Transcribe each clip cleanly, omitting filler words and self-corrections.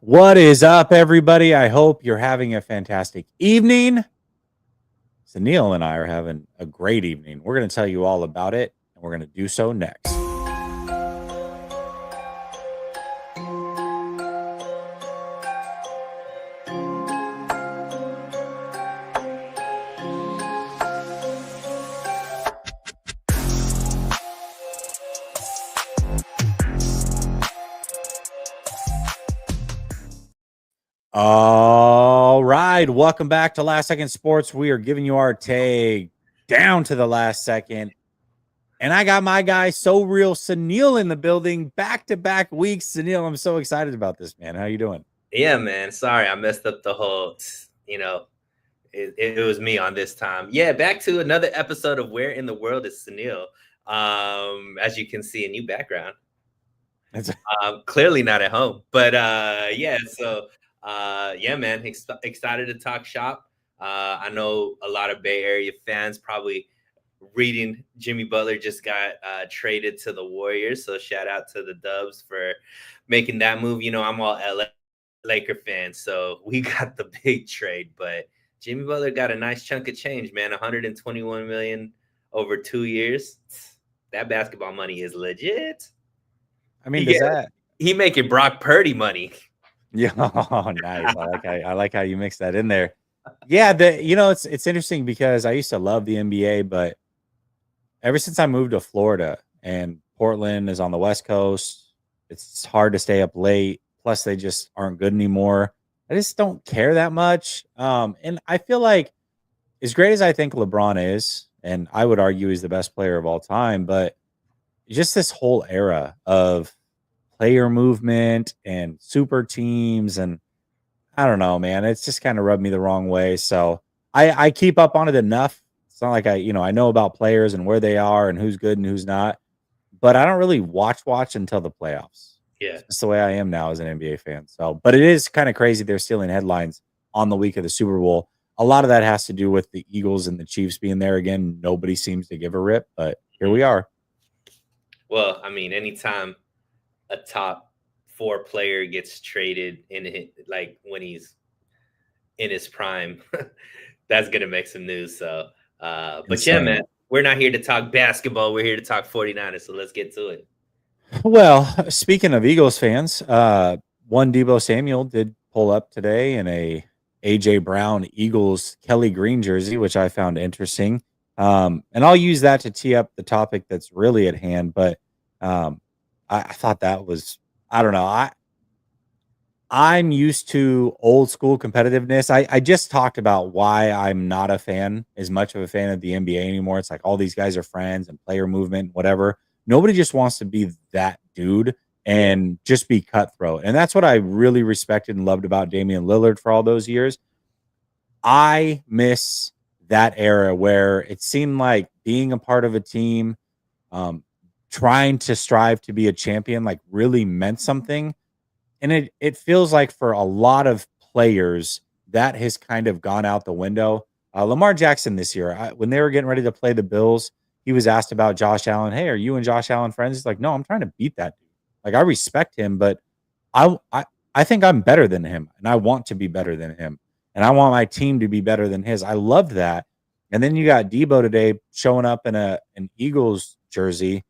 What is up, everybody? I hope you're having a fantastic evening. Sunil and I are having a great evening. We're going to tell you all about it, and we're going to do so next. All right. Welcome back to Last Second Sports. We are giving you our take down to the last second. And I got my guy, So Real Sunil, in the building back-to-back weeks. Sunil, I'm so excited about this, man. How you doing? Yeah, man. Sorry, I messed up the whole, it was me on this time. Yeah, back to another episode of Where in the World is Sunil? As you can see, a new background. Clearly not at home. But yeah, man, excited to talk shop. I know a lot of Bay Area fans probably reading Jimmy Butler just got traded to the Warriors. So shout out to the Dubs for making that move. You know, I'm all LA Laker fan, so we got the big trade. But Jimmy Butler got a nice chunk of change, man. 121 million over 2 years. That basketball money is legit. I mean, does that he making Brock Purdy money? Yeah, oh, nice. I like how you mix that in there. Yeah, it's interesting because I used to love the NBA, but ever since I moved to Florida and Portland is on the West Coast, it's hard to stay up late. Plus, they just aren't good anymore. I just don't care that much. And I feel like as great as I think LeBron is, and I would argue he's the best player of all time, but just this whole era of player movement and super teams, and I don't know, man, it's just kind of rubbed me the wrong way. So I keep up on it enough. It's not like I know about players and where they are and who's good and who's not, but I don't really watch until the playoffs. Yeah, it's the way I am now as an NBA fan. So, but it is kind of crazy they're stealing headlines on the week of the Super Bowl. A lot of that has to do with the Eagles and the Chiefs being there again. Nobody seems to give a rip, but here we are. Well, I mean, anytime a top 4 player gets traded like when he's in his prime, that's gonna make some news. So, but insane. Yeah, man, we're not here to talk basketball. We're here to talk 49ers. So let's get to it. Well, speaking of Eagles fans, one Deebo Samuel did pull up today in a AJ Brown Eagles Kelly Green jersey, which I found interesting. And I'll use that to tee up the topic that's really at hand. But I thought that was, I don't know. I'm used to old school competitiveness. I just talked about why I'm not a fan, as much of a fan of the NBA anymore. It's like all these guys are friends and player movement, whatever. Nobody just wants to be that dude and just be cutthroat. And that's what I really respected and loved about Damian Lillard for all those years. I miss that era where it seemed like being a part of a team, trying to strive to be a champion, like really meant something. And it feels like for a lot of players that has kind of gone out the window. Lamar Jackson this year, when they were getting ready to play the Bills, he was asked about Josh Allen. Hey, are you and Josh Allen friends? He's like, no, I'm trying to beat that dude. Like, I respect him, but I think I'm better than him, and I want to be better than him, and I want my team to be better than his. I loved that. And then you got Deebo today showing up in an Eagles jersey.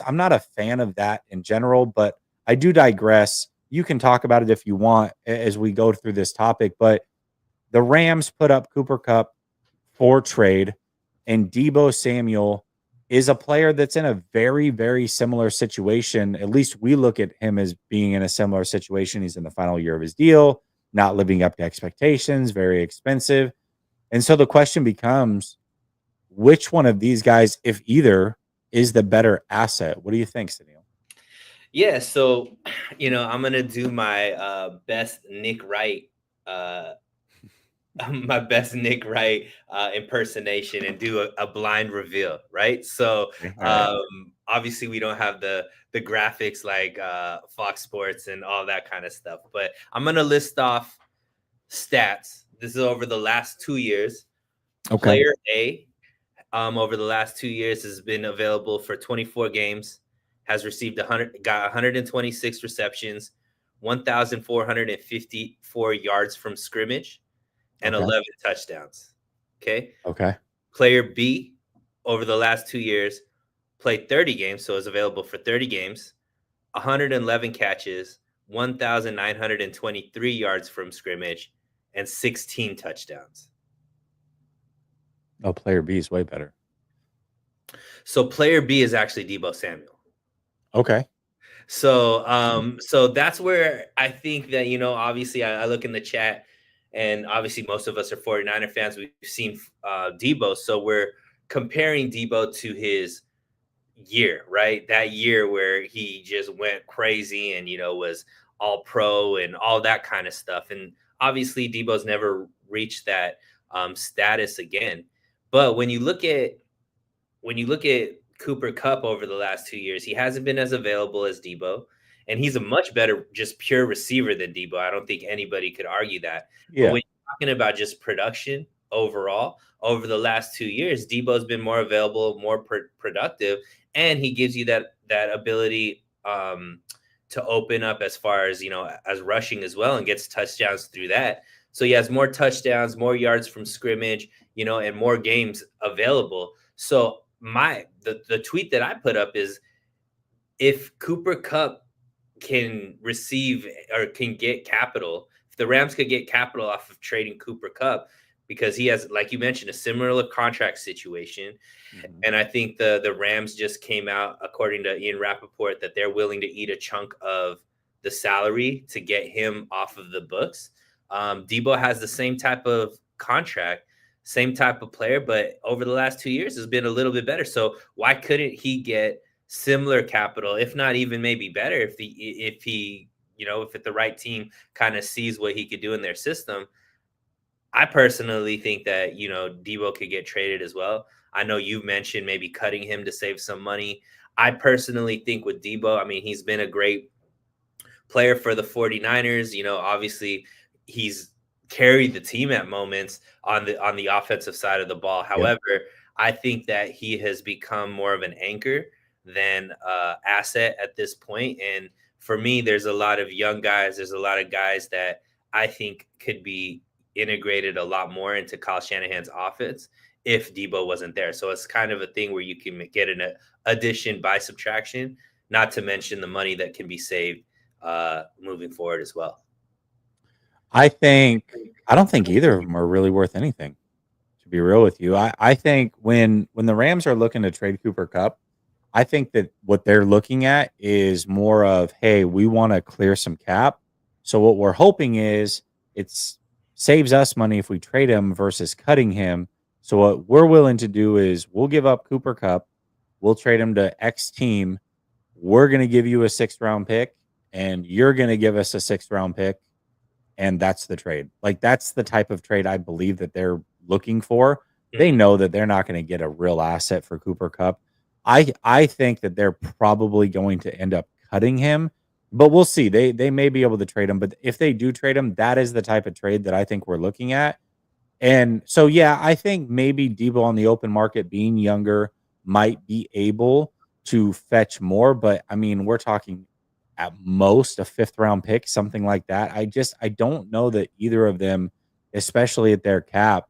I'm not a fan of that in general, but I do digress. You can talk about it if you want as we go through this topic, but the Rams put up Cooper Kupp for trade, and Deebo Samuel is a player that's in a very, very similar situation. At least we look at him as being in a similar situation. He's in the final year of his deal, not living up to expectations, very expensive. And so the question becomes, which one of these guys, if either, is the better asset? What do you think, Sunil? Yeah, so I'm gonna do my best Nick Wright, my best Nick Wright impersonation and do a blind reveal, right? So obviously we don't have the graphics like Fox Sports and all that kind of stuff, but I'm gonna list off stats. This is over the last 2 years. Okay. Player A, over the last 2 years has been available for 24 games. Has received got 126 receptions, 1,454 yards from scrimmage, and Okay. 11 touchdowns. Okay. Okay. Player B, over the last 2 years, played 30 games, so is available for 30 games, 111 catches, 1,923 yards from scrimmage, and 16 touchdowns. Oh, player B is way better. So player B is actually Deebo Samuel. Okay. So that's where I think that, obviously I look in the chat, and obviously most of us are 49er fans. We've seen Deebo. So we're comparing Deebo to his year, right? That year where he just went crazy and, was all pro and all that kind of stuff. And obviously Debo's never reached that status again. But when you look at Cooper Kupp over the last 2 years, he hasn't been as available as Deebo, and he's a much better just pure receiver than Deebo. I don't think anybody could argue that. But Yeah. when you're talking about just production overall, over the last 2 years, Debo's been more available, more productive, and he gives you that ability to open up as far as as rushing as well, and gets touchdowns through that. So he has more touchdowns, more yards from scrimmage, and more games available. So the tweet that I put up is, if Cooper Kupp can receive or can get capital, if the Rams could get capital off of trading Cooper Kupp, because he has, like you mentioned, a similar contract situation. Mhm. And I think the Rams just came out, according to Ian Rappaport, that they're willing to eat a chunk of the salary to get him off of the books. Debo has the same type of contract, same type of player, but over the last 2 years has been a little bit better. So why couldn't he get similar capital, if not even maybe better, if the right team kind of sees what he could do in their system? I personally think that, Debo could get traded as well. I know you mentioned maybe cutting him to save some money. I personally think with Debo, I mean, he's been a great player for the 49ers. Obviously he's carried the team at moments on the offensive side of the ball. Yep. However, I think that he has become more of an anchor than asset at this point. And for me, there's a lot of young guys. There's a lot of guys that I think could be integrated a lot more into Kyle Shanahan's offense if Debo wasn't there. So it's kind of a thing where you can get an addition by subtraction, not to mention the money that can be saved moving forward as well. I don't think either of them are really worth anything, to be real with you. I think when the Rams are looking to trade Cooper Kupp, I think that what they're looking at is more of, hey, we want to clear some cap. So what we're hoping is it's saves us money if we trade him versus cutting him. So what we're willing to do is we'll give up Cooper Kupp, we'll trade him to X team. We're going to give you a 6th round pick, and you're going to give us a 6th round pick, and that's the trade. Like, that's the type of trade I believe that they're looking for. They Mhm. know that they're not going to get a real asset for Cooper Kupp. I think that they're probably going to end up cutting him, but we'll see. They may be able to trade him, but if they do trade him, that is the type of trade that I think we're looking at. And so, yeah, I think maybe Deebo on the open market, being younger, might be able to fetch more. But I mean, we're talking at most a 5th round pick, something like that. I don't know that either of them, especially at their cap,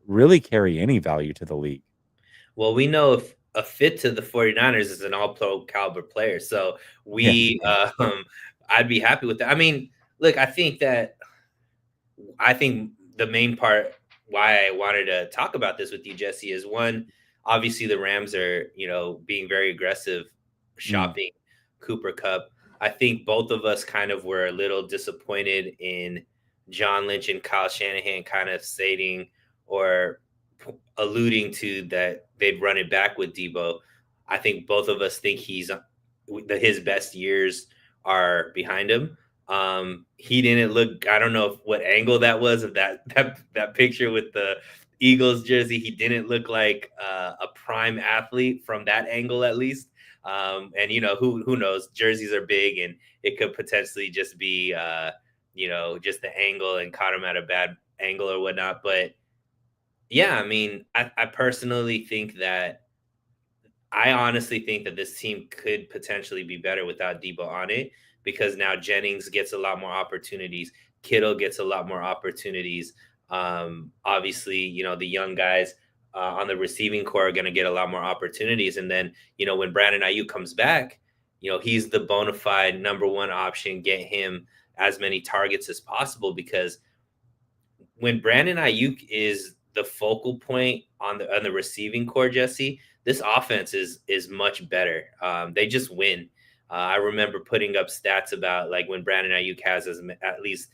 really carry any value to the league. Well, we know if a fit to the 49ers is an all pro caliber player. So Yeah. we, Yeah. I'd be happy with that. I mean, look, I think the main part why I wanted to talk about this with you, Jesse, is one, obviously the Rams are, being very aggressive Mm. shopping Cooper Kupp. I think both of us kind of were a little disappointed in John Lynch and Kyle Shanahan kind of stating or alluding to that they'd run it back with Deebo. I think both of us think his best years are behind him. He didn't look. I don't know what angle that was of that picture with the Eagles jersey. He didn't look like a prime athlete from that angle, at least. And who knows? Jerseys are big, and it could potentially just be just the angle and caught him at a bad angle or whatnot. But yeah, I mean, I personally think that I honestly think that this team could potentially be better without Debo on it, because now Jennings gets a lot more opportunities. Kittle gets a lot more opportunities. Obviously, the young guys on the receiving core are going to get a lot more opportunities. And then, when Brandon Ayuk comes back, he's the bona fide number one option. Get him as many targets as possible, because when Brandon Ayuk is the focal point on the receiving core, Jesse, this offense is much better. They just win. I remember putting up stats about, like, when Brandon Ayuk has at least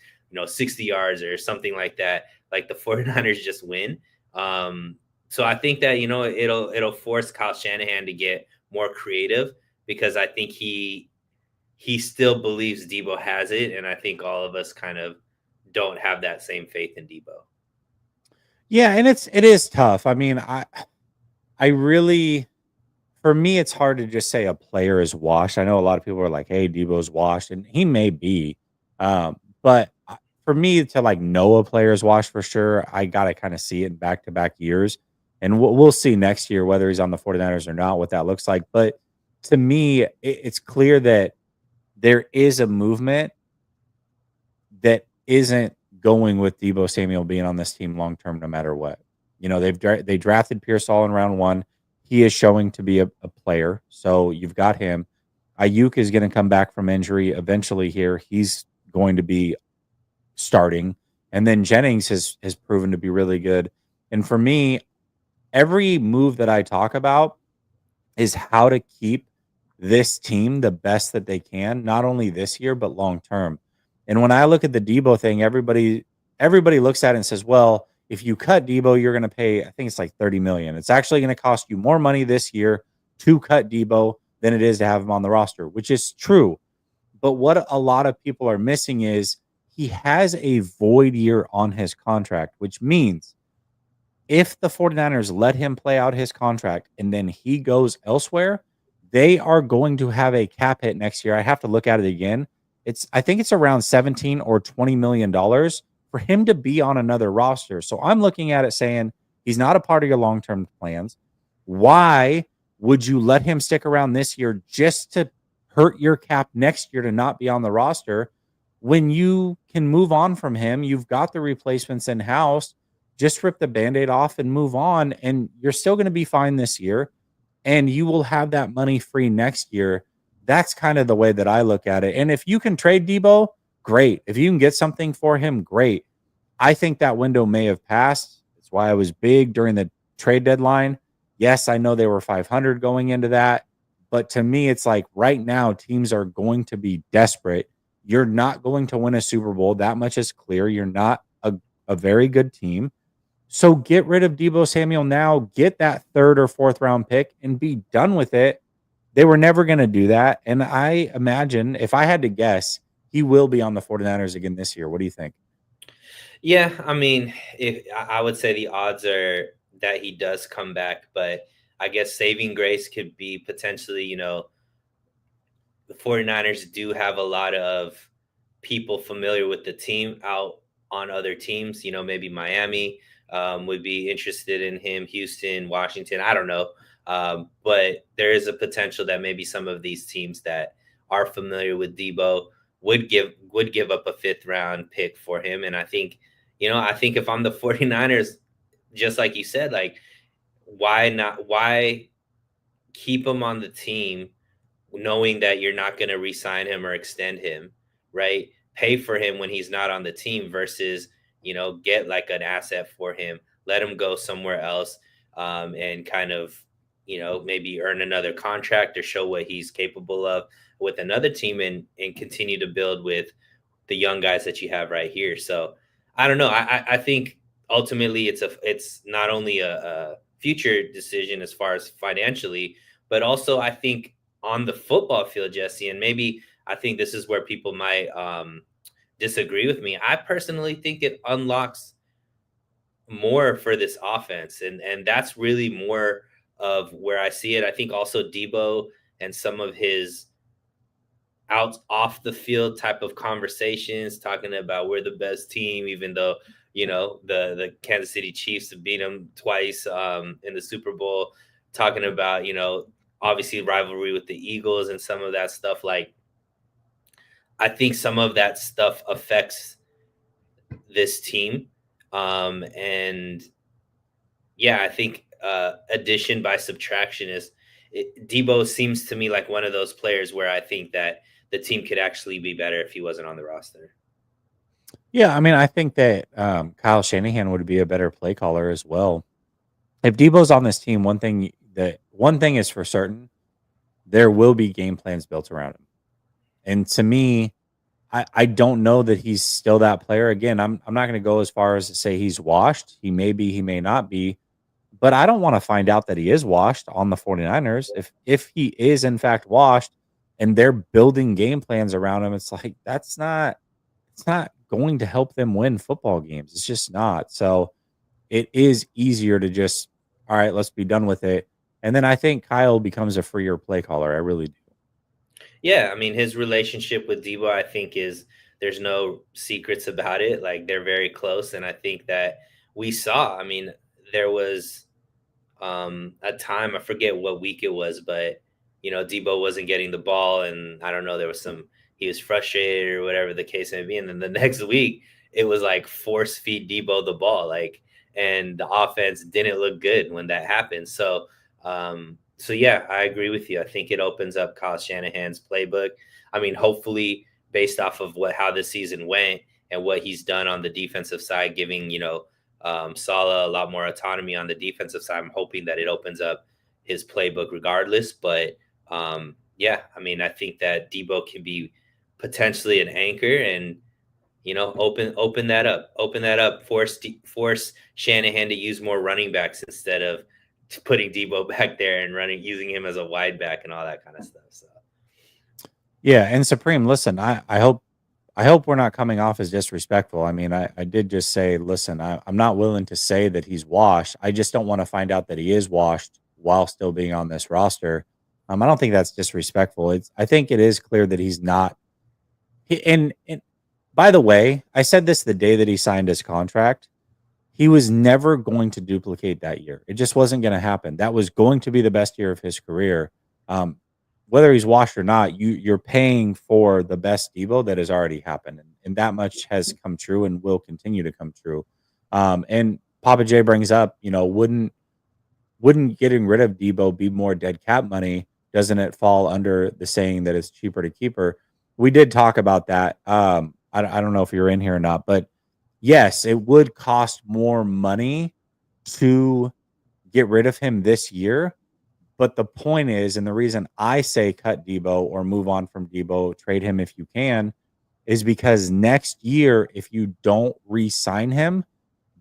60 yards or something like that. Like, the 49ers just win. So I think that it'll force Kyle Shanahan to get more creative, because I think he still believes Deebo has it, and I think all of us kind of don't have that same faith in Deebo. Yeah, and it is tough. I mean, I really, for me, it's hard to just say a player is washed. I know a lot of people are like, "Hey, Debo's washed," and he may be, but for me to like know a player is washed for sure, I gotta kind of see it in back to back years, and we'll see next year whether he's on the 49ers or not, what that looks like. But to me, it's clear that there is a movement that isn't going with Deebo Samuel being on this team long term, no matter what. They drafted Pierce Hall in round one. He is showing to be a player, so you've got him. Ayuk is going to come back from injury eventually. Here, he's going to be starting, and then Jennings has proven to be really good. And for me, every move that I talk about is how to keep this team the best that they can, not only this year but long term. And when I look at the Deebo thing, everybody looks at it and says, "Well, if you cut Deebo, you're going to pay, I think it's like 30 million. It's actually going to cost you more money this year to cut Deebo than it is to have him on the roster," which is true. But what a lot of people are missing is he has a void year on his contract, which means if the 49ers let him play out his contract and then he goes elsewhere, they are going to have a cap hit next year. I have to look at it again. I think it's around 17 or 20 million dollars for him to be on another roster. So I'm looking at it saying he's not a part of your long-term plans. Why would you let him stick around this year just to hurt your cap next year to not be on the roster when you can move on from him? You've got the replacements in house. Just rip the band-aid off and move on, and you're still going to be fine this year, and you will have that money free next year. That's kind of the way that I look at it. And if you can trade Deebo, great. If you can get something for him, great. I think that window may have passed. That's why I was big during the trade deadline. Yes, I know they were 500 going into that, but to me, it's like right now teams are going to be desperate. You're not going to win a Super Bowl. That much is clear. You're not a very good team. So get rid of Deebo Samuel now, get that third or fourth round pick and be done with it. They were never going to do that. And I imagine, if I had to guess, he will be on the 49ers again this year. What do you think? Yeah, I mean, if I would say the odds are that he does come back, but I guess saving grace could be potentially, the 49ers do have a lot of people familiar with the team out on other teams. Maybe Miami would be interested in him, Houston, Washington. I don't know. But there is a potential that maybe some of these teams that are familiar with Deebo would give up a fifth round pick for him. And I think if I'm the 49ers, just like you said, like, why keep him on the team knowing that you're not going to re-sign him or extend him, right? Pay for him when he's not on the team versus, get like an asset for him, let him go somewhere else, and kind of, maybe earn another contract or show what he's capable of with another team, and continue to build with the young guys that you have right here. So I don't know. I think ultimately it's not only a future decision as far as financially, but also I think on the football field, Jesse, and maybe I think this is where people might disagree with me. I personally think it unlocks more for this offense, and that's really more of where I see it. I think also Debo and some of his out off the field type of conversations, talking about we're the best team, even though the Kansas City Chiefs have beat them twice in the Super Bowl. Talking about obviously rivalry with the Eagles and some of that stuff. Like, I think some of that stuff affects this team. And yeah, I think addition by subtraction Deebo seems to me like one of those players where I think that the team could actually be better if he wasn't on the roster. Yeah, I mean, I think that Kyle Shanahan would be a better play caller as well. If Debo's on this team, one thing is for certain, there will be game plans built around him. And to me, I don't know that he's still that player. Again, I'm not going to go as far as to say he's washed. He may be, he may not be, but I don't want to find out that he is washed on the 49ers. If he is in fact washed and they're building game plans around him, it's like it's not going to help them win football games. It's just not. So it is easier to just, all right, let's be done with it. And then I think Kyle becomes a freer play caller. I really do. Yeah, I mean his relationship with Deebo, I think is there's no secrets about it. Like they're very close, and I think that we saw. I mean, there was a time I forget what week it was, but Debo wasn't getting the ball, and I don't know there was some he was frustrated or whatever the case may be, and then the next week it was like force feed Debo the ball, like, and the offense didn't look good when that happened. So yeah, I agree with you. I think it opens up Kyle Shanahan's playbook. I mean, hopefully, based off of how the season went and what he's done on the defensive side, giving Salah a lot more autonomy on the defensive side. I'm hoping that it opens up his playbook regardless. But yeah, I mean, I think that Deebo can be potentially an anchor and open that up, force Shanahan to use more running backs instead of putting Deebo back there and using him as a wide back and all that kind of stuff. So Yeah, and Supreme, listen, I hope we're not coming off as disrespectful. I mean, I did just say, listen, I'm not willing to say that he's washed. I just don't want to find out that he is washed while still being on this roster. I don't think that's disrespectful. I think it is clear that he's not. And by the way, I said this the day that he signed his contract. He was never going to duplicate that year. It just wasn't going to happen. That was going to be the best year of his career. Um, whether he's washed or not, you're paying for the best Deebo that has already happened, and that much has come true and will continue to come true. And Papa J brings up, wouldn't getting rid of Deebo be more dead cap money? Doesn't it fall under the saying that it's cheaper to keep her? We did talk about that. I don't know if you're in here or not, but yes, it would cost more money to get rid of him this year. But the point is, and the reason I say cut Deebo or move on from Deebo, trade him if you can, is because next year, if you don't re sign him,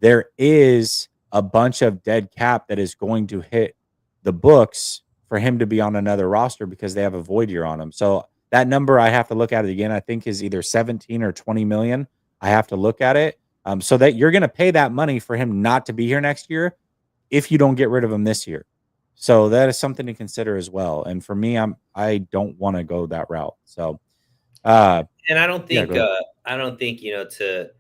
there is a bunch of dead cap that is going to hit the books for him to be on another roster because they have a void year on him. So that number, I have to look at it again, I think is either 17 or 20 million. I have to look at it. So that you're going to pay that money for him not to be here next year if you don't get rid of him this year. So that is something to consider as well. And for me, I don't want to go that route. So and I don't yeah, think go ahead. to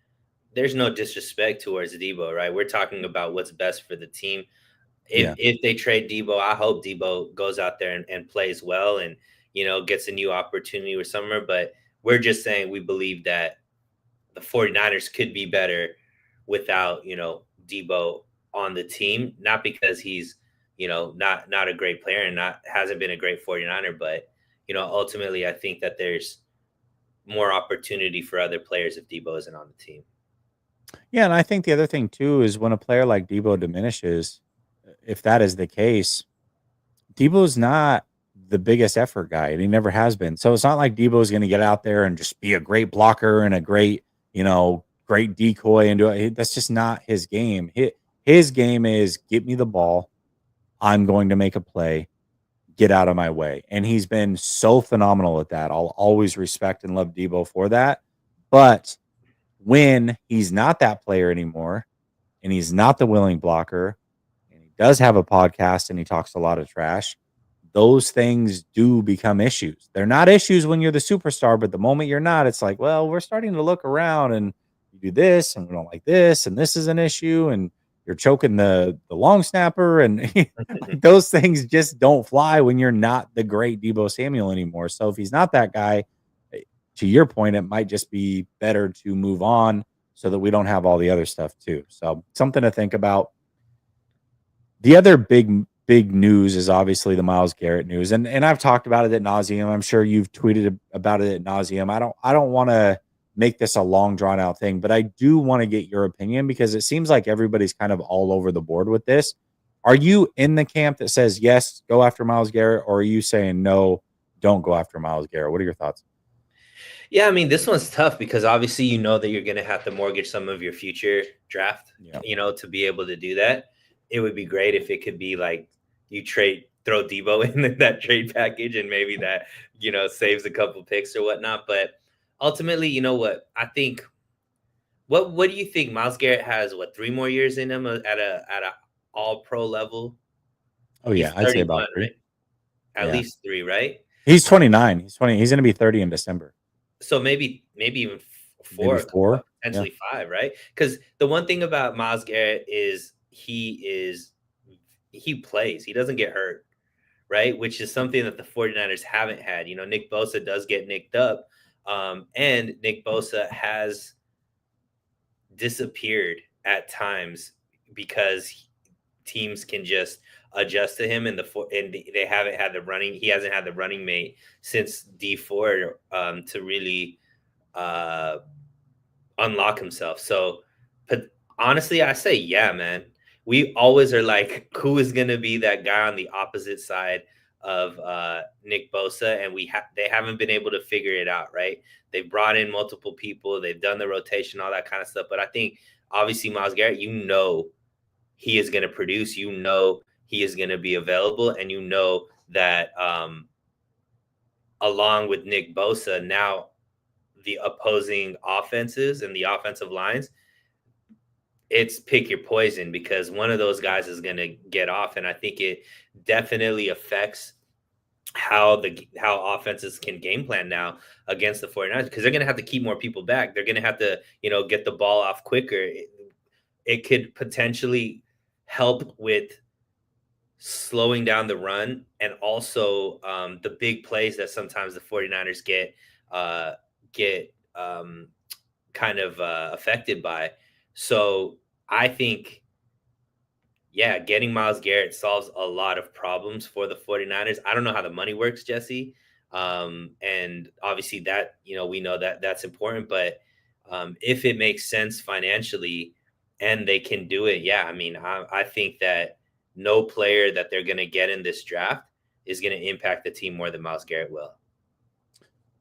there's no disrespect towards Debo, right? We're talking about what's best for the team. Yeah. If they trade Debo, I hope Debo goes out there and plays well and gets a new opportunity with summer. But we're just saying we believe that the 49ers could be better without Debo on the team, not because he's not a great player and not hasn't been a great 49er, but ultimately I think that there's more opportunity for other players if Debo isn't on the team. Yeah, and I think the other thing too is when a player like Debo diminishes, if that is the case, Debo's not the biggest effort guy, and he never has been. So it's not like Debo's going to get out there and just be a great blocker and a great, great decoy and do it. That's just not his game. His game is get me the ball. I'm going to make a play. Get out of my way. And he's been so phenomenal at that. I'll always respect and love Debo for that. But when he's not that player anymore and he's not the willing blocker and he does have a podcast and he talks a lot of trash, those things do become issues. They're not issues when you're the superstar, but the moment you're not, it's like, well, we're starting to look around and you do this and we don't like this and this is an issue and you're choking the long snapper and like those things just don't fly when you're not the great Deebo Samuel anymore. So if he's not that guy, to your point, it might just be better to move on so that we don't have all the other stuff too. So something to think about. The other big news is obviously the Myles Garrett news, and I've talked about it at nauseum. I'm sure you've tweeted about it at nauseum. I don't want to make this a long drawn out thing, but I do want to get your opinion because it seems like everybody's kind of all over the board with this. Are you in the camp that says yes, go after Myles Garrett, or are you saying no, don't go after Myles Garrett? What are your thoughts? Yeah, I mean, this one's tough because obviously you know that you're going to have to mortgage some of your future draft, Yeah. to be able to do that. It would be great if it could be like you throw Deebo in that trade package and maybe that, saves a couple picks or whatnot. But ultimately, you know what? I think, what do you think? Myles Garrett has, 3 more years in him at a all pro level? Oh He's yeah, I'd say 31, about 3. right? At Yeah. least 3, right? He's 29. He's 20. He's going to be 30 in December. So maybe even Maybe four, 4. Yeah. potentially 5, right? Because the one thing about Myles Garrett is he plays. He doesn't get hurt, right? Which is something that the 49ers haven't had. Nick Bosa does get nicked up, and Nick Bosa has disappeared at times because teams can just adjust to him, and they haven't had the running. He hasn't had the running mate since D4 to really uh, unlock himself. So, but honestly, I say, yeah, man. We always are like, who is going to be that guy on the opposite side of Nick Bosa? And they haven't been able to figure it out, right? They've brought in multiple people, they've done the rotation, all that kind of stuff. But I think obviously Myles Garrett, he is going to produce. He is going to be available, and that along with Nick Bosa, now the opposing offenses and the offensive lines, it's pick your poison because one of those guys is going to get off. And I think it definitely affects how offenses can game plan now against the 49ers, because they're going to have to keep more people back. They're going to have to, get the ball off quicker. It could potentially help with slowing down the run, and also the big plays that sometimes the 49ers get kind of affected by. So I think, yeah, getting Myles Garrett solves a lot of problems for the 49ers. I don't know how the money works, Jesse. And obviously that, we know that that's important, but if it makes sense financially and they can do it, yeah, I mean, I think that no player that they're going to get in this draft is going to impact the team more than Myles Garrett will.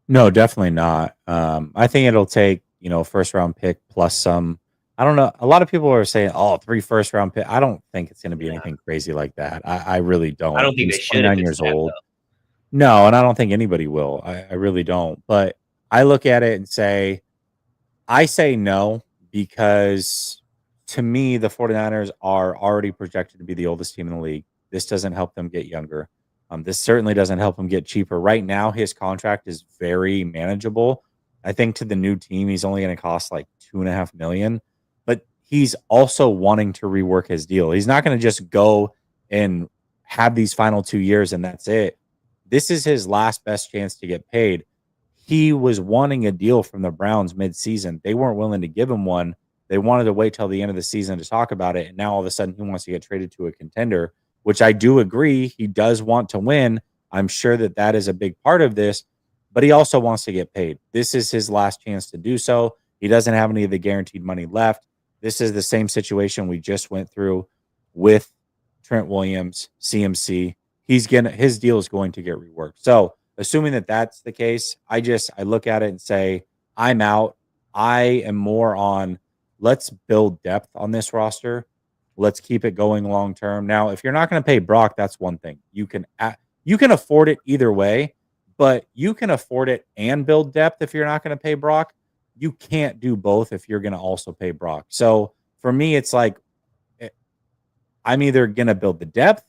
No, definitely not. I think it'll take, first round pick plus some. I don't know. A lot of people are saying, oh, 3 first round pick. I don't think it's going to be anything crazy like that. I really I don't. don't think they He's should if 29 it's years that, old. though. No, and I don't think anybody will. I really don't. But I look at it and say, I say no because to me, the 49ers are already projected to be the oldest team in the league. This doesn't help them get younger. This certainly doesn't help him get cheaper. Right now, his contract is very manageable. I think to the new team, he's only going to cost like $2.5 million, but he's also wanting to rework his deal. He's not going to just go and have these final 2 years and that's it. This is his last best chance to get paid. He was wanting a deal from the Browns mid-season. They weren't willing to give him one. They wanted to wait till the end of the season to talk about it. And now all of a sudden he wants to get traded to a contender, which I do agree. He does want to win. I'm sure that that is a big part of this, but he also wants to get paid. This is his last chance to do so. He doesn't have any of the guaranteed money left. This is the same situation we just went through with Trent Williams, CMC. His deal is going to get reworked. So assuming that that's the case, I look at it and say, I'm out. I am more on let's build depth on this roster. Let's keep it going long term. Now, if you're not going to pay Brock, that's one thing. You can afford it either way, but you can afford it and build depth if you're not going to pay Brock. You can't do both if you're going to also pay Brock. So for me, it's like I'm either going to build the depth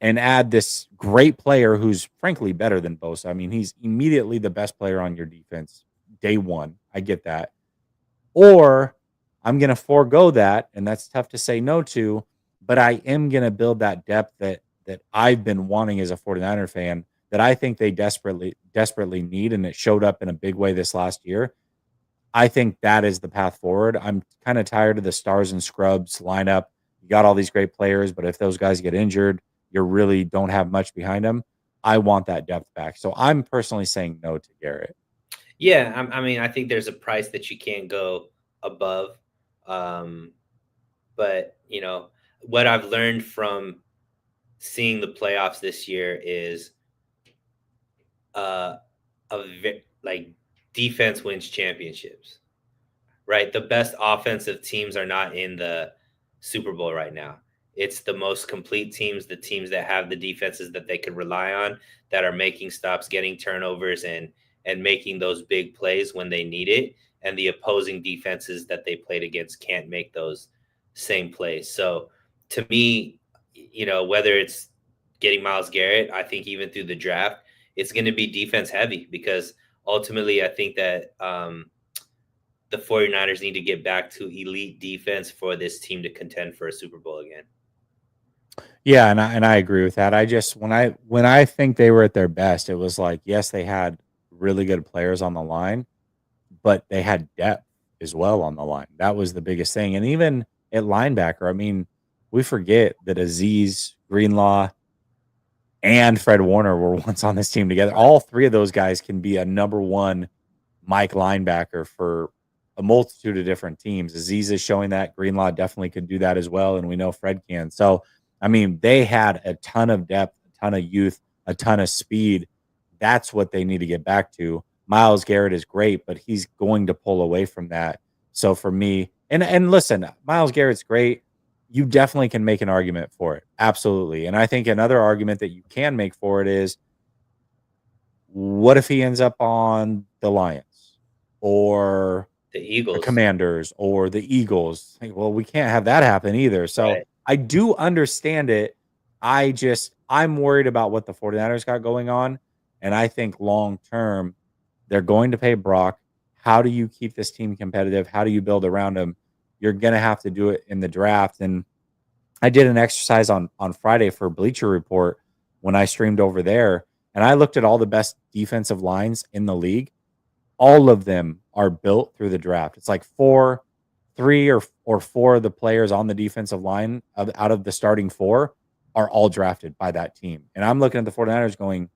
and add this great player who's frankly better than Bosa. I mean, he's immediately the best player on your defense day one. I get that. Or I'm going to forego that, and that's tough to say no to, but I am going to build that depth that I've been wanting as a 49er fan that I think they desperately need, and it showed up in a big way this last year. I think that is the path forward. I'm kind of tired of the stars and scrubs lineup. You got all these great players, but if those guys get injured, you really don't have much behind them. I want that depth back. So I'm personally saying no to Garrett. Yeah, I mean, I think there's a price that you can't go above. Um, but what I've learned from seeing the playoffs this year is uh, like defense wins championships, right? The best offensive teams are not in the Super Bowl right now. It's the most complete teams, the teams that have the defenses that they could rely on, that are making stops, getting turnovers, and making those big plays when they need it. And the opposing defenses that they played against can't make those same plays. So to me, whether it's getting Myles Garrett, I think even through the draft, it's going to be defense heavy, because ultimately I think that the 49ers need to get back to elite defense for this team to contend for a Super Bowl again. Yeah, and I agree with that. I just when I think they were at their best, it was like, yes, they had really good players on the line, but they had depth as well on the line. That was the biggest thing. And even at linebacker, I mean, we forget that Aziz, Greenlaw, and Fred Warner were once on this team together. All three of those guys can be a number one Mike linebacker for a multitude of different teams. Aziz is showing that. Greenlaw definitely could do that as well, and we know Fred can. So, I mean, they had a ton of depth, a ton of youth, a ton of speed. That's what they need to get back to. Myles Garrett is great, but he's going to pull away from that. So for me, and listen, Myles Garrett's great. You definitely can make an argument for it. Absolutely. And I think another argument that you can make for it is, what if he ends up on the Lions or The the Eagles, Commanders or the Eagles? Like, well, we can't have that happen either. So right? I do understand it. I'm worried about what the 49ers got going on. And I think long term, they're going to pay Brock. How do you keep this team competitive? How do you build around him? You're going to have to do it in the draft. And I did an exercise on Friday for Bleacher Report when I streamed over there, and I looked at all the best defensive lines in the league. All of them are built through the draft. It's like three or four of the players on the defensive line out of the starting four are all drafted by that team. And I'm looking at the 49ers going,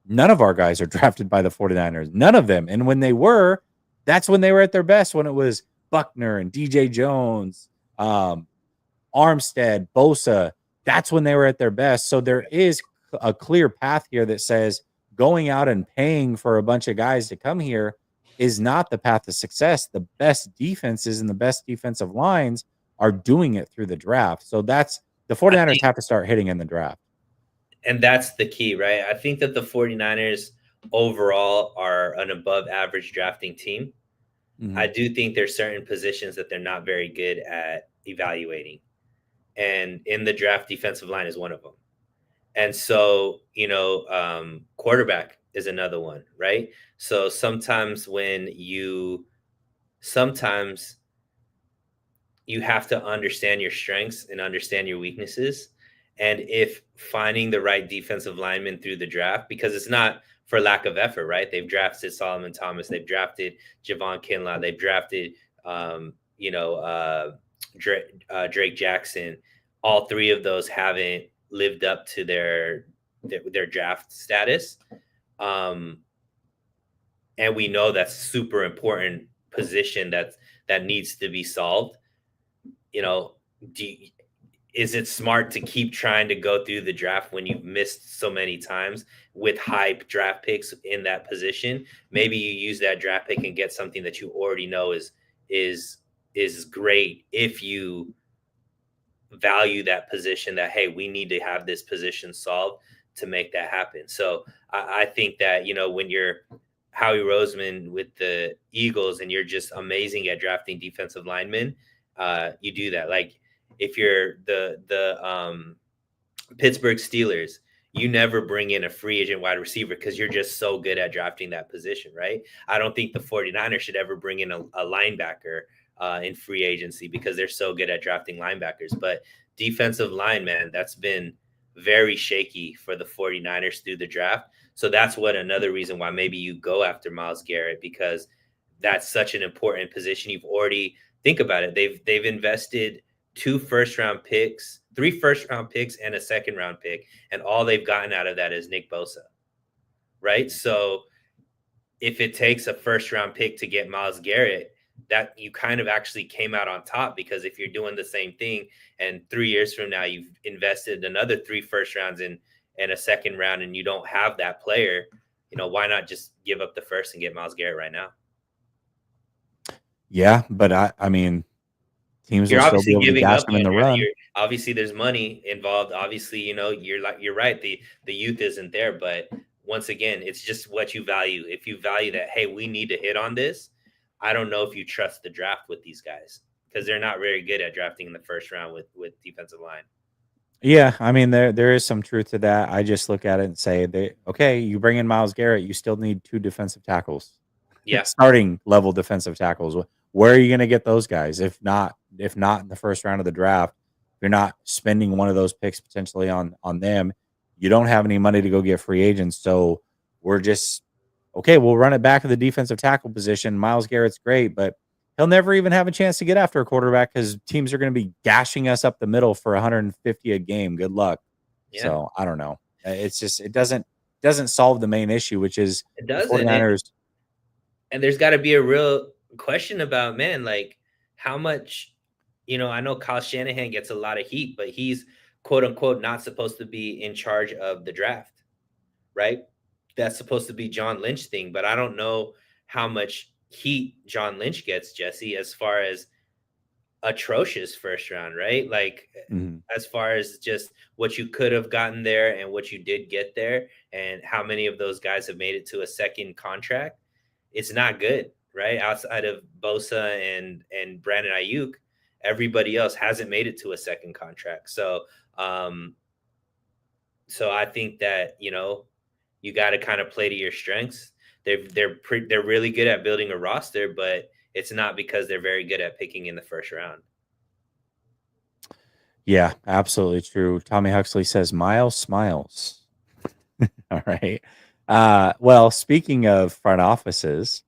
none of our guys are drafted by the 49ers. None of them. And when they were, that's when they were at their best, when it was Buckner and DJ Jones, Armstead, Bosa. That's when they were at their best. So there is a clear path here that says going out and paying for a bunch of guys to come here is not the path to success. The best defenses and the best defensive lines are doing it through the draft. So that's the 49ers have to start hitting in the draft. And that's the key, right? I think that the 49ers overall are an above average drafting team. Mm-hmm. I do think there's certain positions that they're not very good at evaluating. And in the draft, defensive line is one of them. And so, quarterback is another one, right? So sometimes you have to understand your strengths and understand your weaknesses. And if finding the right defensive lineman through the draft, because it's not for lack of effort, right? They've drafted Solomon Thomas, they've drafted Javon Kinlaw, they've drafted, Drake Jackson. All three of those haven't lived up to their draft status. And we know that's super important position that needs to be solved. Is it smart to keep trying to go through the draft when you've missed so many times with high draft picks in that position? Maybe you use that draft pick and get something that you already know is great if you value that position, that, hey, we need to have this position solved to make that happen. So I think that, when you're Howie Roseman with the Eagles and you're just amazing at drafting defensive linemen, you do that. Like if you're the Pittsburgh Steelers, you never bring in a free agent wide receiver because you're just so good at drafting that position, right? I don't think the 49ers should ever bring in a linebacker in free agency because they're so good at drafting linebackers. But defensive line, man, that's been very shaky for the 49ers through the draft. So that's what another reason why maybe you go after Myles Garrett, because that's such an important position. You've already think about it. They've invested 2 first-round picks, 3 first-round picks, and a second-round pick, and all they've gotten out of that is Nick Bosa, right? So if it takes a first-round pick to get Myles Garrett, that you kind of actually came out on top, because if you're doing the same thing and 3 years from now you've invested another 3 first rounds in and a second round and you don't have that player, why not just give up the first and get Myles Garrett right now? Yeah, but I mean, teams will You're still be obviously able to giving gash up them in on the run. you're obviously there's money involved. Obviously, you're right. The youth isn't there, but once again, it's just what you value. If you value that, hey, we need to hit on this. I don't know if you trust the draft with these guys, because they're not very good at drafting in the first round with defensive line. Yeah, I mean there is some truth to that. I just look at it and say okay, you bring in Myles Garrett, you still need 2 defensive tackles. Yeah, Starting level defensive tackles. Where are you going to get those guys? If not in the first round of the draft, if you're not spending one of those picks potentially on them, you don't have any money to go get free agents. So we're just okay. We'll run it back to the defensive tackle position. Myles Garrett's great, but he'll never even have a chance to get after a quarterback because teams are going to be gashing us up the middle for 150 a game. Good luck. yeah, So I don't know. It's just it doesn't solve the main issue, which is it the doesn't. 49ers. And there's got to be a real question about, man, like how much, I know Kyle Shanahan gets a lot of heat, but he's quote unquote not supposed to be in charge of the draft, right? That's supposed to be John Lynch thing, but I don't know how much heat John Lynch gets, Jesse, as far as atrocious first round, right? Like Mhm. as far as just what you could have gotten there and what you did get there, and how many of those guys have made it to a second contract. It's not good, right? Outside of Bosa and Brandon Ayuk, everybody else hasn't made it to a second contract. Um, so I think that you got to kind of play to your strengths. They're really good at building a roster, but it's not because they're very good at picking in the first round. Yeah, absolutely true. Tommy Huxley says, "Miles smiles." All right. Well, speaking of front offices,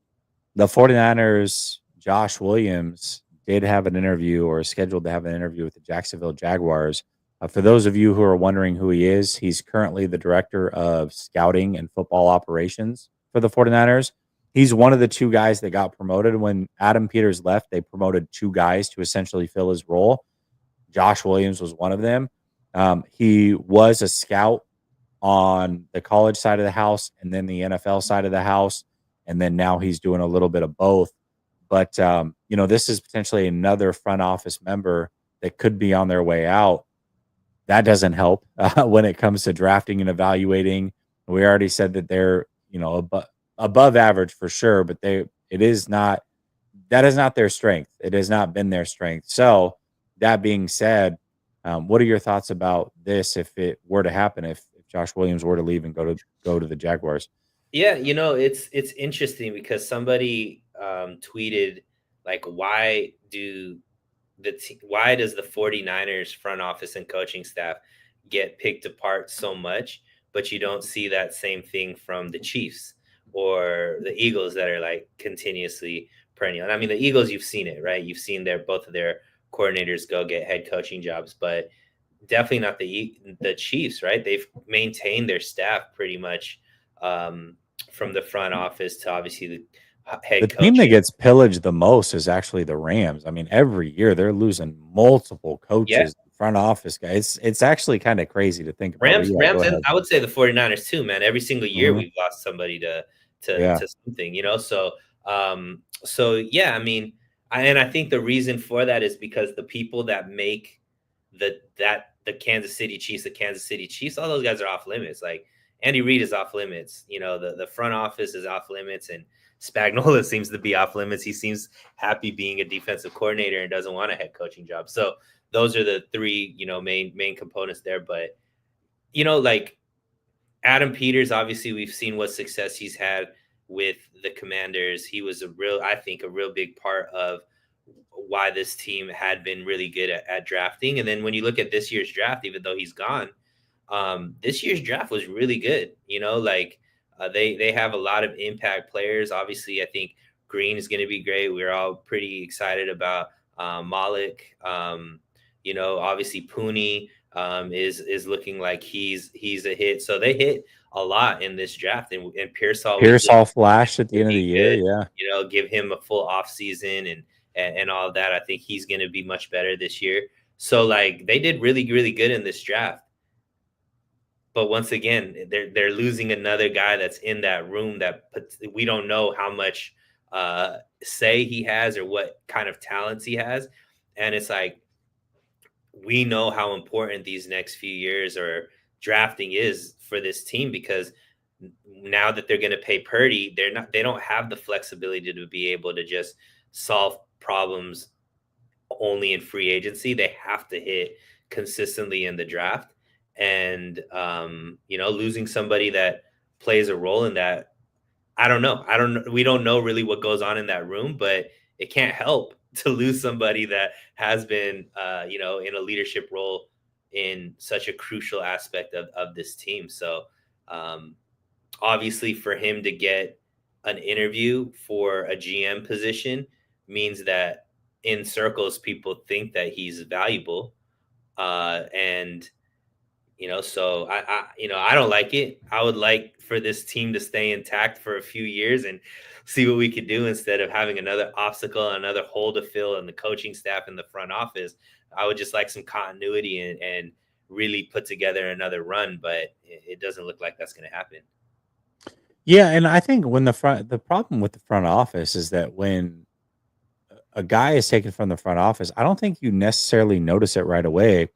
the 49ers, Josh Williams, did have an interview or is scheduled to have an interview with the Jacksonville Jaguars. For those of you who are wondering who he is, he's currently the director of scouting and football operations for the 49ers. He's one of the 2 guys that got promoted. When Adam Peters left, they promoted 2 guys to essentially fill his role. Josh Williams was one of them. He was a scout on the college side of the house and then the NFL side of the house. And then now he's doing a little bit of both. But, this is potentially another front office member that could be on their way out. That doesn't help when it comes to drafting and evaluating. We already said that they're, above average for sure, but that is not their strength. It has not been their strength. So that being said, what are your thoughts about this if it were to happen, if Josh Williams were to leave and go to the Jaguars? Yeah, it's interesting because somebody tweeted, like, why does the 49ers front office and coaching staff get picked apart so much, but you don't see that same thing from the Chiefs or the Eagles that are like continuously perennial. And I mean, the Eagles, you've seen it, right? You've seen both of their coordinators go get head coaching jobs, but definitely not the Chiefs, right? They've maintained their staff pretty much, from the front office to obviously the The head team that coaching. gets pillaged the most is actually the Rams. I mean, every year they're losing multiple Yeah. coaches, front office guys. It's actually kind of crazy to think about. But Rams, yeah, go Rams, and ahead. I would say the 49ers too, man. Every single year Mhm. we've lost somebody to Yeah. to something, so yeah, I mean, I think the reason for that is because the people that make the Kansas City Chiefs, all those guys are off limits. Like Andy Reid is off limits. The front office is off limits, and Spagnuolo seems to be off limits. He seems happy being a defensive coordinator and doesn't want a head coaching job. So those are the 3, main components there. But like Adam Peters, obviously we've seen what success he's had with the Commanders. He was I think a real big part of why this team had been really good at drafting. And then when you look at this year's draft, even though he's gone, This year's draft was really good. Like they have a lot of impact players. Obviously, I think Green is going to be great. We're all pretty excited about Malik. Obviously Pooney is looking like he's a hit. So they hit a lot in this draft, and Pearsall we think Pearsall flashed at the end of the looking year. good. Yeah. Give him a full off season and all of that. I think he's going to be much better this year. So like they did really really good in this draft. But once again, they're losing another guy that's in that room that we don't know how much say he has or what kind of talents he has. And it's like we know how important these next few years or drafting is for this team, because now that they're going to pay Purdy, they don't have the flexibility to be able to just solve problems only in free agency. They have to hit consistently in the draft. And losing somebody that plays a role in that, I don't know. We don't know really what goes on in that room, but it can't help to lose somebody that has been, in a leadership role in such a crucial aspect of this team. So, obviously, for him to get an interview for a GM position means that in circles, people think that he's valuable. And so I don't like it. I would like for this team to stay intact for a few years and see what we could do instead of having another obstacle, another hole to fill in the coaching staff in the front office. I would just like some continuity and really put together another run, but it doesn't look like that's going to happen. Yeah, and I think the problem with the front office is that when a guy is taken from the front office, I don't think you necessarily notice it right away,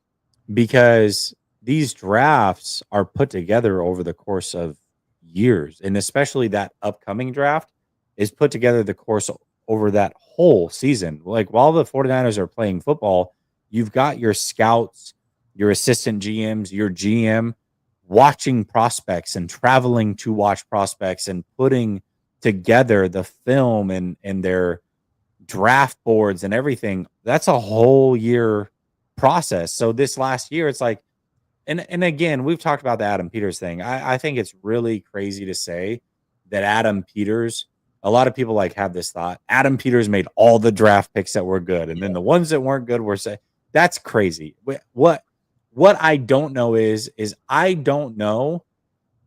because these drafts are put together over the course of years, and especially that upcoming draft is put together the course over that whole season. Like while the 49ers are playing football, you've got your scouts, your assistant GMs, your GM watching prospects and traveling to watch prospects and putting together the film and their draft boards and everything. That's a whole year process. So this last year, it's like, and again, we've talked about the Adam Peters thing. I think it's really crazy to say that Adam Peters, a lot of people like have this thought, Adam Peters made all the draft picks that were good, and then the ones that weren't good were say that's crazy. What I don't know is I don't know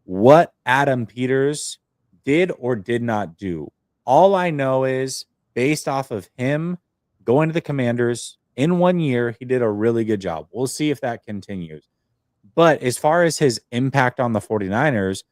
what Adam Peters did or did not do. All I know is based off of him going to the Commanders in 1 year, he did a really good job. We'll see if that continues. But as far as his impact on the 49ers,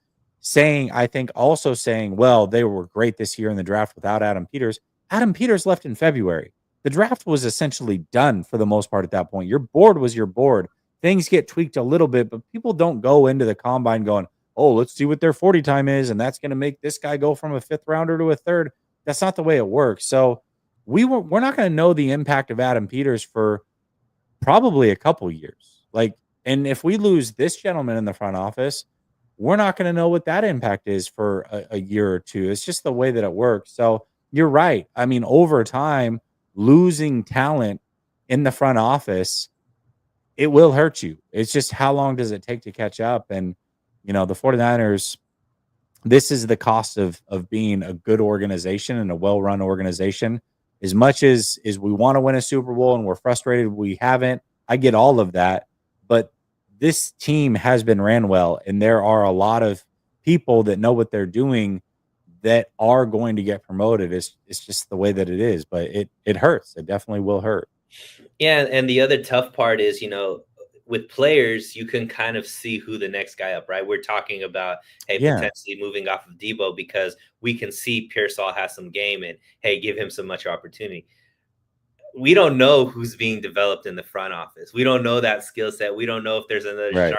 I think also saying, well, they were great this year in the draft without Adam Peters. Adam Peters left in February. The draft was essentially done for the most part at that point. Your board was your board. Things get tweaked a little bit, but people don't go into the combine going, oh, let's see what their 40 time is. And that's going to make this guy go from a fifth rounder to a third. That's not the way it works. So we're not going to know the impact of Adam Peters for probably a couple years. Like, and if we lose this gentleman in the front office, we're not going to know what that impact is for a year or two. It's just the way that it works. So you're right. I mean, over time, losing talent in the front office, it will hurt you. It's just how long does it take to catch up? And, the 49ers, this is the cost of being a good organization and a well-run organization. As much as we want to win a Super Bowl and we're frustrated we haven't, I get all of that. But this team has been ran well, and there are a lot of people that know what they're doing that are going to get promoted. It's just the way that it is, but it hurts. It definitely will hurt. Yeah, and the other tough part is, with players, you can kind of see who the next guy up, right? We're talking about, hey, Yeah, potentially moving off of Deebo because we can see Pearsall has some game and, hey, give him so much opportunity. We don't know who's being developed in the front office. We don't know that skill set. We don't know if there's another right.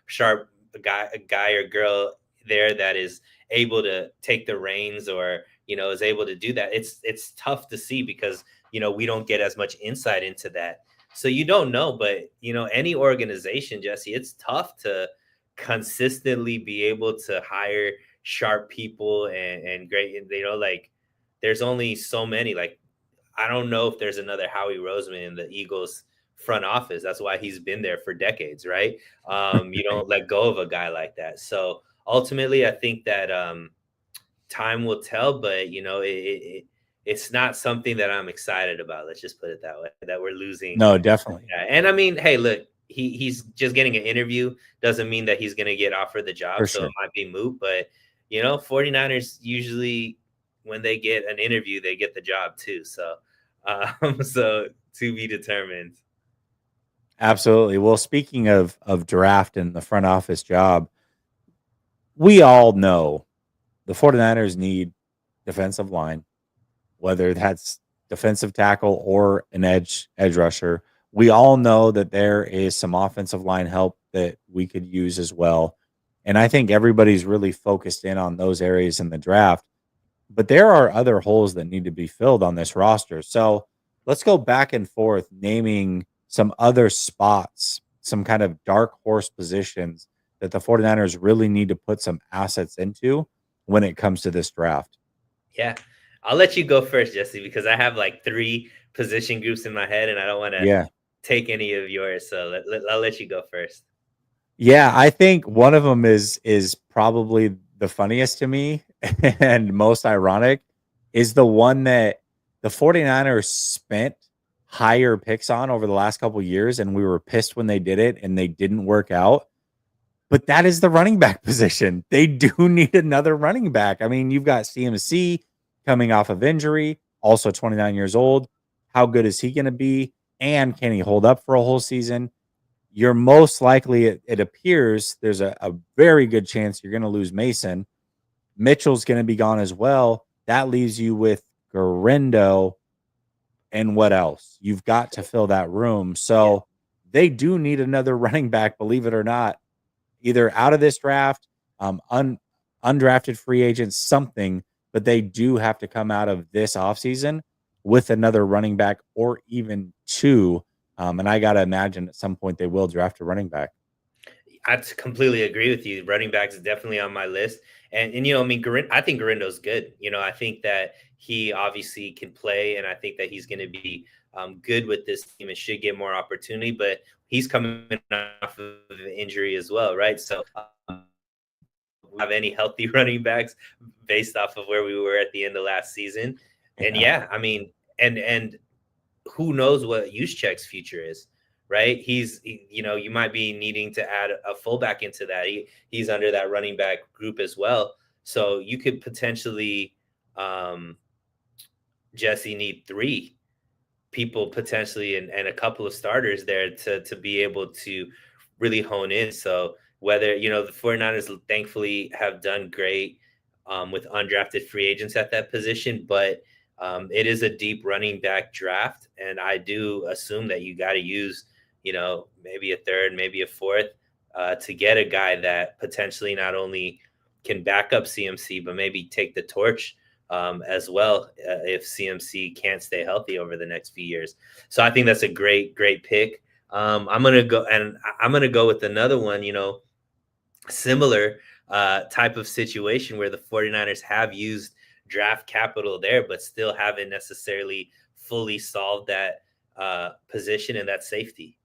sharp guy or girl there that is able to take the reins or is able to do that. It's tough to see because we don't get as much insight into that. So you don't know, but any organization, Jesse, it's tough to consistently be able to hire sharp people and great. Like there's only so many. Like I don't know if there's another Howie Roseman in the Eagles front office. That's why he's been there for decades, right? You don't let go of a guy like that. So ultimately, I think that time will tell, but it's not something that I'm excited about. Let's just put it that way. That we're losing. No, definitely. Yeah. And I mean, hey, look, he's just getting an interview doesn't mean that he's going to get offered the job. For So it sure. might be moot, but 49ers usually when they get an interview, they get the job too. So, so to be determined. Absolutely. Well, speaking of draft and the front office job, we all know the 49ers need defensive line, whether that's defensive tackle or an edge rusher. We all know that there is some offensive line help that we could use as well. And I think everybody's really focused in on those areas in the draft. But there are other holes that need to be filled on this roster. So let's go back and forth naming some other spots, some kind of dark horse positions that the 49ers really need to put some assets into when it comes to this draft. Yeah. I'll let you go first, Jesse, because I have like three position groups in my head and I don't want to Yeah. take any of yours. So I'll let you go first. Yeah, I think one of them is probably the funniest to me and most ironic is the one that the 49ers spent higher picks on over the last couple years, and we were pissed when they did it and they didn't work out. But that is the running back position. They do need another running back. I mean, you've got CMC coming off of injury, also 29 years old. How good is he going to be? And can he hold up for a whole season? You're most likely, it appears, there's a very good chance you're going to lose Mason. Mitchell's going to be gone as well. That leaves you with Garendo and what else? You've got to fill that room. Yeah. So they do need another running back, believe it or not, either out of this draft, undrafted free agents, something, but they do have to come out of this offseason with another running back or even two. And I got to imagine at some point they will draft a running back. I completely agree with you. Running backs is definitely on my list. And I mean, I think Garindo's good. I think that he obviously can play, and I think that he's going to be good with this team and should get more opportunity. But he's coming off of an injury as well, right? So, we have any healthy running backs based off of where we were at the end of last season. And Yeah. yeah, I mean, and who knows what Juszczyk's future is, right? You might be needing to add a fullback into that. He's under that running back group as well. So you could potentially, Jesse, need three people potentially and a couple of starters there to be able to really hone in. So whether, the 49ers thankfully have done great with undrafted free agents at that position, but it is a deep running back draft. And I do assume that you got to use, maybe a third, maybe a fourth to get a guy that potentially not only can back up CMC, but maybe take the torch as well if CMC can't stay healthy over the next few years. So I think that's a great pick. I'm gonna go with another one. Similar type of situation where the 49ers have used draft capital there, but still haven't necessarily fully solved that position and that safety.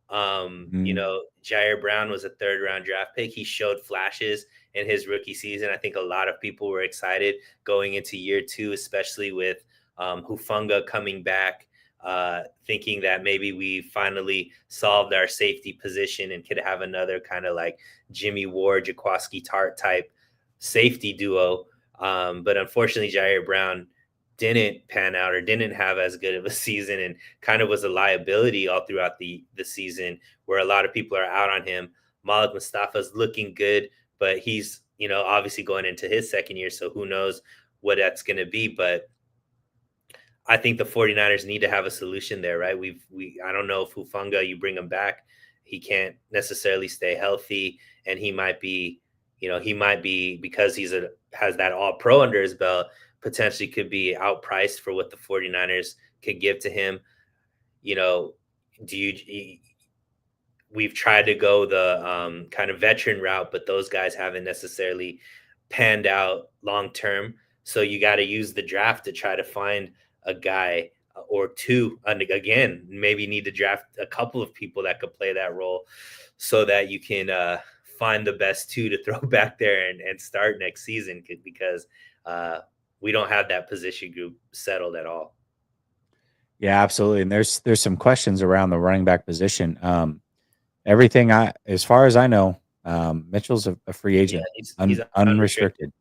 Mm. Jair Brown was a third round draft pick. He showed flashes in his rookie season. I think a lot of people were excited going into year two, especially with Hufanga coming back, thinking that maybe we finally solved our safety position and could have another kind of like Jimmy Ward, Jaquaski Tart type safety duo. But unfortunately, Jair Brown didn't pan out or didn't have as good of a season and kind of was a liability all throughout the season where a lot of people are out on him. Malik Mustafa's looking good, but he's, obviously going into his second year. So who knows what that's going to be. But I think the 49ers need to have a solution there, right? I don't know if Hufanga, you bring him back, he can't necessarily stay healthy. And he might be, because has that all pro under his belt, potentially could be outpriced for what the 49ers could give to him. You know, do you we've tried to go the kind of veteran route, but those guys haven't necessarily panned out long term. So you got to use the draft to try to find a guy or two. And again, maybe need to draft a couple of people that could play that role so that you can find the best two to throw back there and start next season because uh, we don't have that position group settled at all. Yeah, absolutely. And there's some questions around the running back position. Everything as far as I know, Mitchell's a free Yeah, agent, he's unrestricted. unrestricted.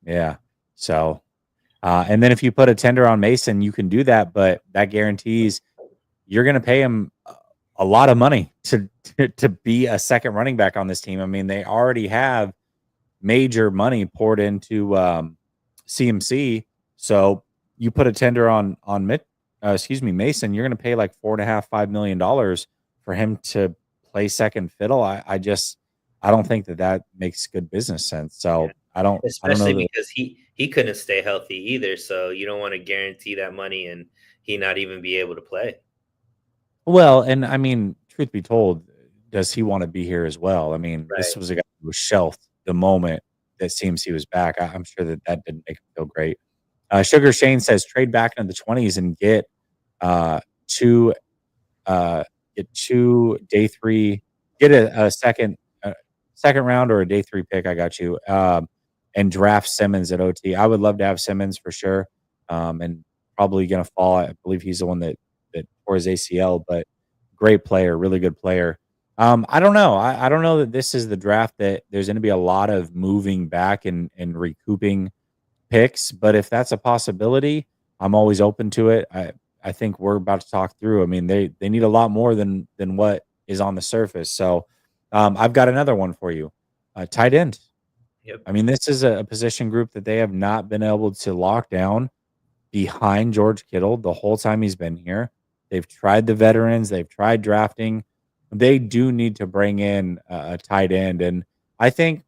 Yeah. So, and then if you put a tender on Mason, you can do that, but that guarantees you're going to pay him a lot of money to be a second running back on this team. I mean, they already have major money poured into CMC. So you put a tender on Mason, you're going to pay like $4.5–5 million for him to play second fiddle. I don't think that makes good business sense. Yeah, So I don't know especially that. because he couldn't stay healthy either. So you don't want to guarantee that money and he not even be able to play. Well, and I mean, truth be told, does he want to be here as well? I mean, this Right. was a guy who was shelved the moment that CMC was back. I'm sure that didn't make him feel great. Sugar Shane says trade back into the 20s and uh, two uh, get 2 day 3, get a second round or a day 3 pick. I got you. And draft Simmons at OT. I would love to have Simmons for sure. And probably gonna fall. I believe he's the one that tore his ACL, but great player, really good player. I don't know. I don't know that this is the draft that there's gonna be a lot of moving back and recouping picks, but if that's a possibility, I'm always open to it. I think we're about to talk through. I mean, they need a lot more than what is on the surface. So, I've got another one for you. Tight end. Yep. I mean, this is a position group that they have not been able to lock down behind George Kittle the whole time he's been here. They've tried the veterans, they've tried drafting. They do need to bring in a tight end, and I think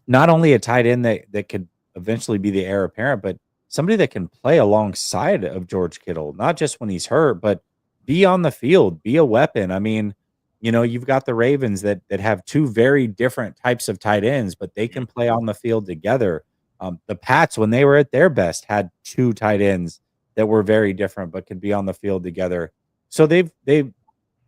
not only a tight end that could eventually be the heir apparent, but somebody that can play alongside of George Kittle, not just when he's hurt, but be on the field, be a weapon. I mean, you've got the Ravens that have two very different types of tight ends, but they Mhm. can play on the field together. The Pats, when they were at their best, had two tight ends that were very different, but could be on the field together. So they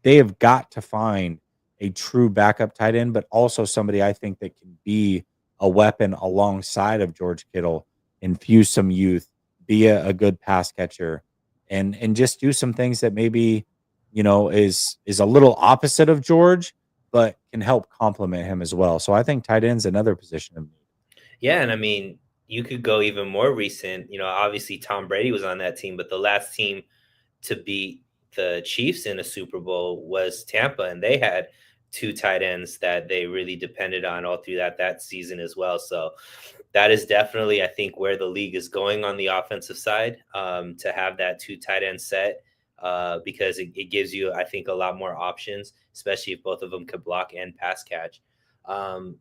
have got to find a true backup tight end, but also somebody I think that can be a weapon alongside of George Kittle, infuse some youth, be a good pass catcher, and just do some things that maybe is a little opposite of George, but can help complement him as well. So I think tight end's another position of need. Yeah, and I mean, you could go even more recent. Obviously Tom Brady was on that team, but the last team to beat the Chiefs in a Super Bowl was Tampa, and they had two tight ends that they really depended on all through that season as well. So that is definitely, I think, where the league is going on the offensive side, to have that two tight end set, because it gives you, I think, a lot more options, especially if both of them could block and pass catch. Um,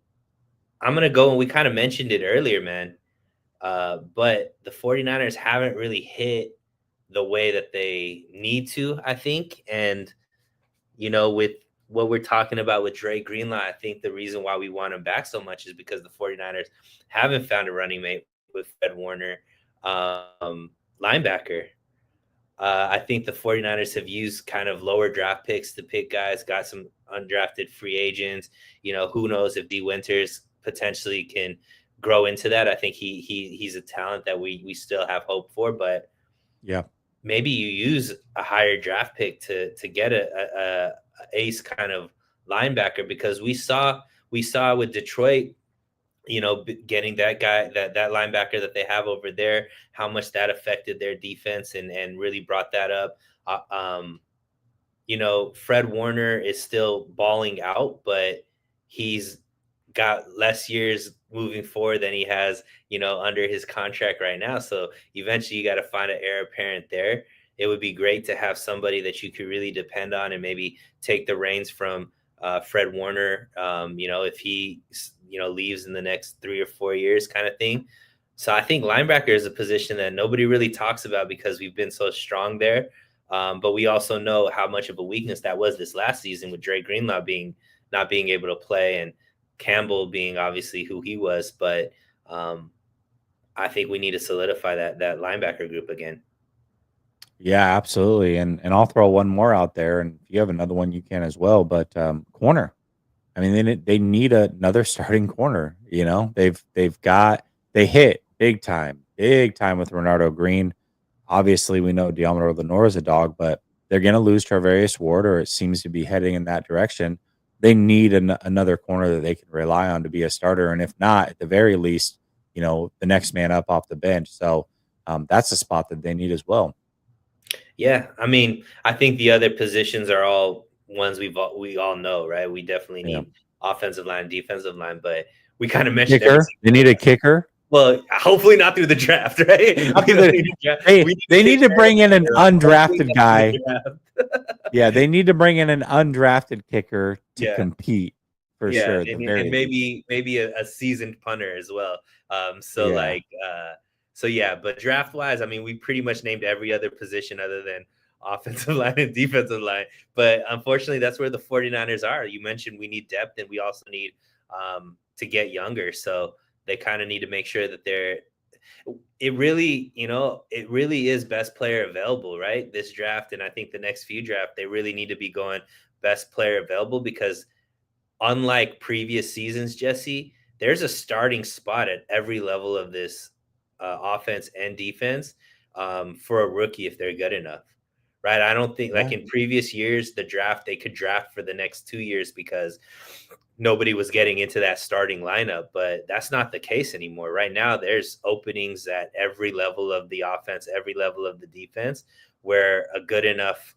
I'm going to go, and we kind of mentioned it earlier, man. But the 49ers haven't really hit the way that they need to, I think. And, with what we're talking about with Dre Greenlaw, I think the reason why we want him back so much is because the 49ers haven't found a running mate with Fred Warner, linebacker. I think the 49ers have used kind of lower draft picks to pick guys, got some undrafted free agents. Who knows if D Winters potentially can grow into that. I think he's a talent that we still have hope for, but Yeah. maybe you use a higher draft pick to get a ace kind of linebacker, because we saw with Detroit, getting that guy, that linebacker that they have over there, how much that affected their defense and really brought that up. Uh, um, Fred Warner is still balling out, but he's got less years moving forward than he has, under his contract right now. So eventually you got to find an heir apparent there. It would be great to have somebody that you could really depend on and maybe take the reins from Fred Warner, if he, leaves in the next 3 or 4 years kind of thing. So I think linebacker is a position that nobody really talks about because we've been so strong there. But we also know how much of a weakness that was this last season with Dre Greenlaw not being able to play, and Campbell being obviously who he was. But I think we need to solidify that linebacker group again. Yeah, absolutely. And I'll throw one more out there, and if you have another one, you can as well. But corner. I mean, they need another starting corner. You know, they hit big time with Renardo Green. Obviously, we know Diamaro Lenore is a dog, but they're going to lose Travarius Ward, or it seems to be heading in that direction. They need another corner that they can rely on to be a starter, and if not, at the very least, you know, the next man up off the bench. So that's a spot that they need as well. Yeah, I mean, I think the other positions are all ones we all know, right? We definitely Yeah, need offensive line, defensive line, but we kind of mentioned every kicker. They single need one. a kicker. Well, hopefully not through the draft, right? Not that We need to they take need to care of bring in an it. Hopefully undrafted not through guy. the draft. Yeah, they need to bring in an undrafted kicker to Yeah. compete for Yeah, sure at the and very least. maybe a seasoned punter as well. So Yeah. like, so yeah, but draft wise, I mean, we pretty much named every other position other than offensive line and defensive line. But unfortunately, that's where the 49ers are. You mentioned we need depth and we also need to get younger. So they kind of need to make sure that it really, it really is best player available, right? This draft, and I think the next few draft, they really need to be going best player available because unlike previous seasons, Jesse, there's a starting spot at every level of this offense and defense for a rookie if they're good enough, right? I don't think like Yeah. in previous years, the draft, they could draft for the next 2 years because nobody was getting into that starting lineup, but that's not the case anymore. Right now, there's openings at every level of the offense, every level of the defense, where a good enough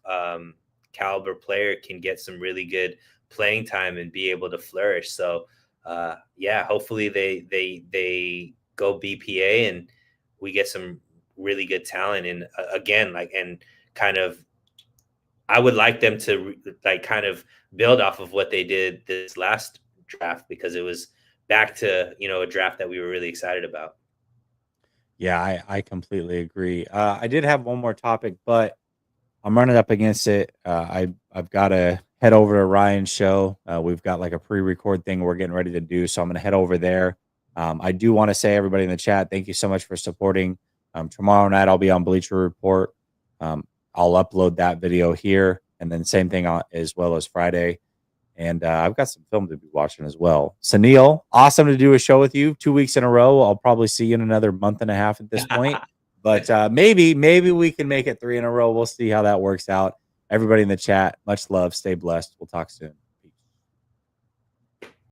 caliber player can get some really good playing time and be able to flourish. So, yeah, hopefully they go BPA and we get some really good talent. And again, like and kind of I would like them to like kind of build off of what they did this last draft because it was back to a draft that we were really excited about. Yeah, I completely agree. I did have one more topic, but I'm running up against it. I've got to head over to Ryan's show. We've got like a pre-record thing we're getting ready to do, so I'm gonna head over there. I do want to say everybody in the chat, thank you so much for supporting. Tomorrow night I'll be on Bleacher Report. I'll upload that video here, and then same thing as well as Friday. And I've got some film to be watching as well. Sunil, awesome to do a show with you 2 weeks in a row. I'll probably see you in another month and a half at this point. But maybe we can make it 3 in a row. We'll see how that works out. Everybody in the chat, much love. Stay blessed. We'll talk soon.